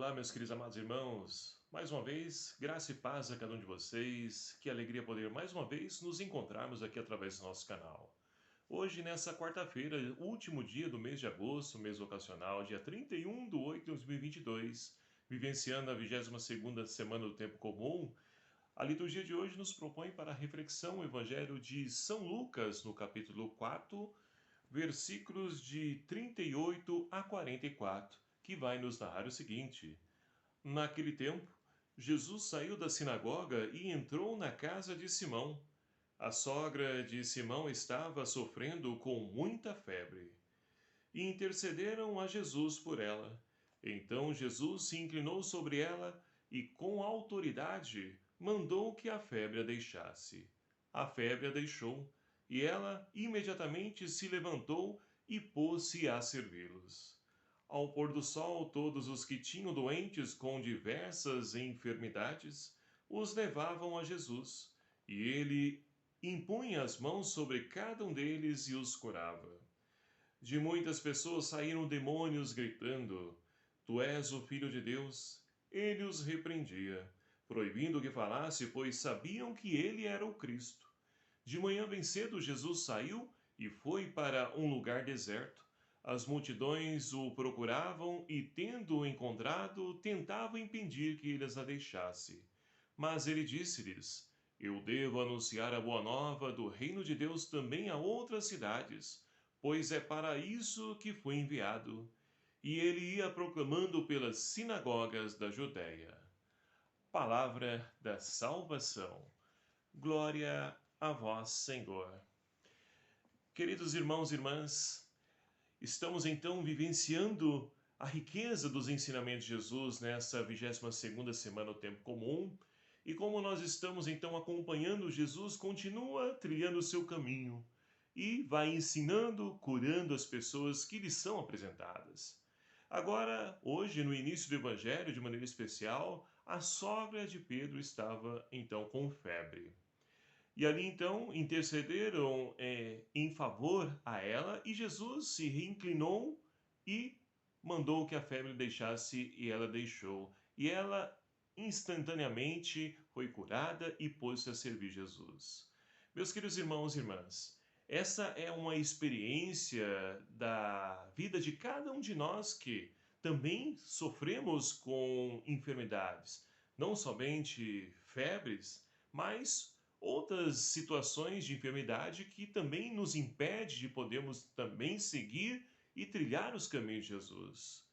Olá, meus queridos amados irmãos. Mais uma vez, graça e paz a cada um de vocês. Que alegria poder mais uma vez nos encontrarmos aqui através do nosso canal. Hoje, nessa quarta-feira, último dia do mês de agosto, mês vocacional, dia 31/8/2022, vivenciando a 22ª semana do tempo comum, a liturgia de hoje nos propõe para a reflexão o Evangelho de São Lucas, no capítulo 4, versículos de 38 a 44, que vai nos narrar o seguinte: Naquele tempo, Jesus saiu da sinagoga e entrou na casa de Simão. A sogra de Simão estava sofrendo com muita febre. E intercederam a Jesus por ela. Então Jesus se inclinou sobre ela e, com autoridade, mandou que a febre a deixasse. A febre a deixou, e ela imediatamente se levantou e pôs-se a servi-los. Ao pôr do sol, todos os que tinham doentes com diversas enfermidades os levavam a Jesus, e ele impunha as mãos sobre cada um deles e os curava. De muitas pessoas saíram demônios gritando: Tu és o Filho de Deus. Ele os repreendia, proibindo que falasse, pois sabiam que ele era o Cristo. De manhã bem cedo, Jesus saiu e foi para um lugar deserto. As multidões o procuravam e, tendo-o encontrado, tentavam impedir que ele as a deixasse. Mas ele disse-lhes: Eu devo anunciar a boa nova do reino de Deus também a outras cidades, pois é para isso que fui enviado. E ele ia proclamando pelas sinagogas da Judéia. Palavra da salvação. Glória a vós, Senhor. Queridos irmãos e irmãs, estamos então vivenciando a riqueza dos ensinamentos de Jesus nessa 22ª semana do tempo comum. E como nós estamos então acompanhando, Jesus continua trilhando o seu caminho e vai ensinando, curando as pessoas que lhe são apresentadas. Agora, hoje, no início do Evangelho, de maneira especial, a sogra de Pedro estava então com febre. E ali então intercederam em favor a ela, e Jesus se reinclinou e mandou que a febre deixasse, e ela deixou. E ela instantaneamente foi curada e pôs-se a servir Jesus. Meus queridos irmãos e irmãs, essa é uma experiência da vida de cada um de nós que também sofremos com enfermidades, não somente febres, mas outras situações de enfermidade que também nos impede de podermos também seguir e trilhar os caminhos de Jesus.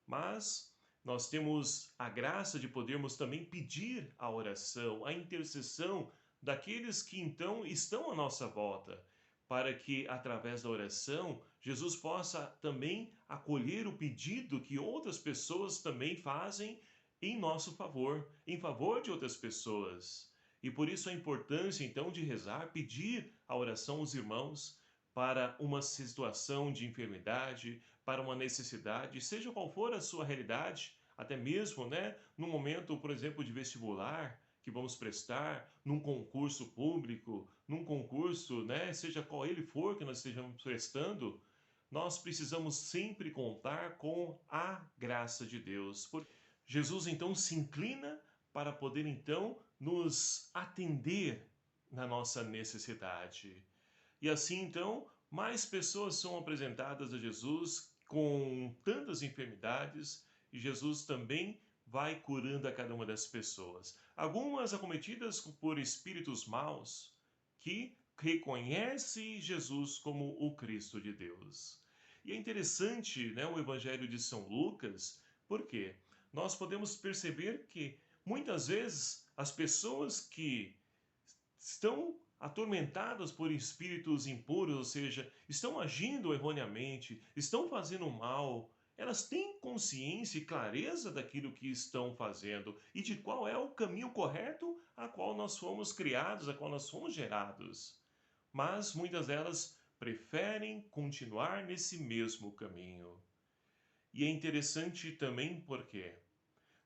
Mas nós temos a graça de podermos também pedir a oração, a intercessão daqueles que então estão à nossa volta, para que através da oração Jesus possa também acolher o pedido que outras pessoas também fazem em nosso favor, em favor de outras pessoas. E por isso a importância então de rezar, pedir a oração aos irmãos para uma situação de enfermidade, para uma necessidade, seja qual for a sua realidade, até mesmo, né, no momento, por exemplo, de vestibular que vamos prestar, num concurso público, num concurso, né, seja qual ele for que nós estejamos prestando, nós precisamos sempre contar com a graça de Deus. Jesus então se inclina para poder então nos atender na nossa necessidade. E assim então, mais pessoas são apresentadas a Jesus com tantas enfermidades, e Jesus também vai curando a cada uma das pessoas. Algumas acometidas por espíritos maus que reconhecem Jesus como o Cristo de Deus. E é interessante, né, o Evangelho de São Lucas, porque nós podemos perceber que muitas vezes as pessoas que estão atormentadas por espíritos impuros, ou seja, estão agindo erroneamente, estão fazendo mal, elas têm consciência e clareza daquilo que estão fazendo e de qual é o caminho correto a qual nós fomos criados, a qual nós fomos gerados. Mas muitas delas preferem continuar nesse mesmo caminho. E é interessante também porque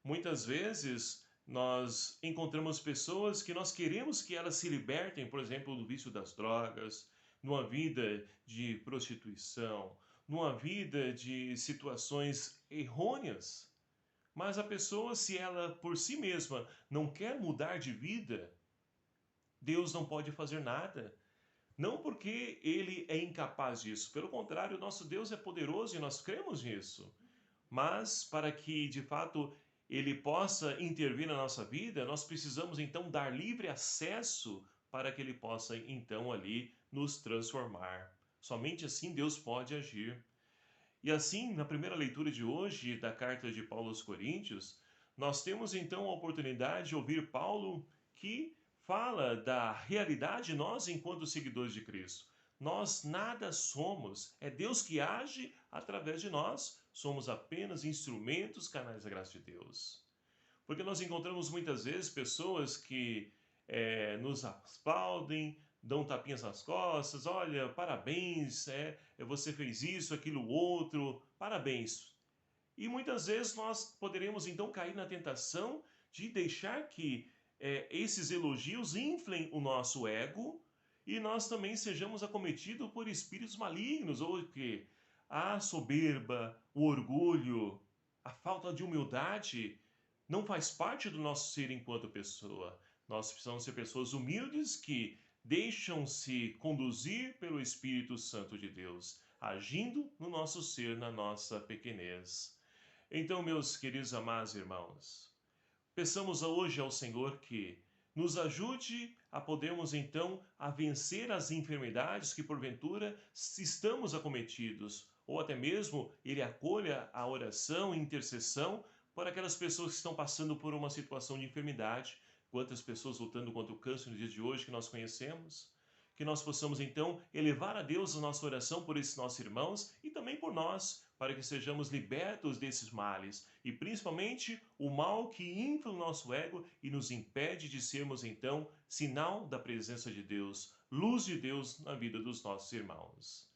muitas vezes nós encontramos pessoas que nós queremos que elas se libertem, por exemplo, do vício das drogas, numa vida de prostituição, numa vida de situações errôneas. Mas a pessoa, se ela por si mesma não quer mudar de vida, Deus não pode fazer nada. Não porque ele é incapaz disso, pelo contrário, nosso Deus é poderoso e nós cremos nisso. Mas para que de fato ele possa intervir na nossa vida, nós precisamos então dar livre acesso para que ele possa então ali nos transformar. Somente assim Deus pode agir. E assim, na primeira leitura de hoje da carta de Paulo aos Coríntios, nós temos então a oportunidade de ouvir Paulo que fala da realidade nós enquanto seguidores de Cristo. Nós nada somos, é Deus que age através de nós, somos apenas instrumentos, canais da graça de Deus. Porque nós encontramos muitas vezes pessoas que nos aplaudem, dão tapinhas nas costas, olha, parabéns, você fez isso, aquilo, outro, parabéns. E muitas vezes nós poderemos então cair na tentação de deixar que esses elogios inflem o nosso ego e nós também sejamos acometidos por espíritos malignos, ou que a soberba, o orgulho, a falta de humildade não faz parte do nosso ser enquanto pessoa. Nós precisamos ser pessoas humildes que deixam-se conduzir pelo Espírito Santo de Deus, agindo no nosso ser, na nossa pequenez. Então, meus queridos amados irmãos, peçamos hoje ao Senhor que nos ajude a podermos então a vencer as enfermidades que porventura estamos acometidos, ou até mesmo Ele acolha a oração e intercessão por aquelas pessoas que estão passando por uma situação de enfermidade. Quantas pessoas lutando contra o câncer no dia de hoje que nós conhecemos? Que nós possamos então elevar a Deus a nossa oração por esses nossos irmãos e também por nós, para que sejamos libertos desses males e principalmente o mal que infla o nosso ego e nos impede de sermos então sinal da presença de Deus, luz de Deus na vida dos nossos irmãos.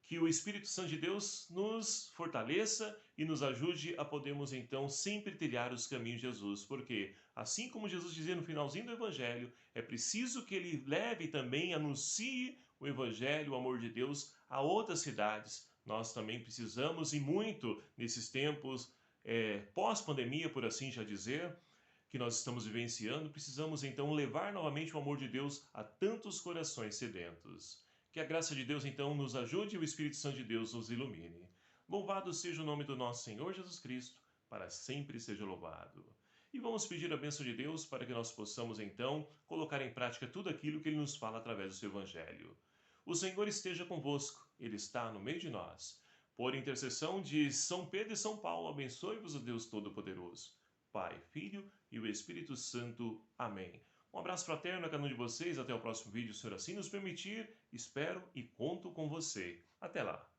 Que o Espírito Santo de Deus nos fortaleça e nos ajude a podermos então sempre trilhar os caminhos de Jesus, porque assim como Jesus dizia no finalzinho do Evangelho, é preciso que ele leve e também anuncie o Evangelho, o amor de Deus a outras cidades. Nós também precisamos e muito nesses tempos pós-pandemia, por assim já dizer, que nós estamos vivenciando, precisamos então levar novamente o amor de Deus a tantos corações sedentos. Que a graça de Deus então nos ajude e o Espírito Santo de Deus nos ilumine. Louvado seja o nome do nosso Senhor Jesus Cristo, para sempre seja louvado. E vamos pedir a bênção de Deus para que nós possamos então colocar em prática tudo aquilo que Ele nos fala através do seu Evangelho. O Senhor esteja convosco, Ele está no meio de nós. Por intercessão de São Pedro e São Paulo, abençoe-vos o Deus Todo-Poderoso, Pai, Filho e o Espírito Santo. Amém. Um abraço fraterno a cada um de vocês. Até o próximo vídeo, se o Senhor assim nos permitir. Espero e conto com você. Até lá.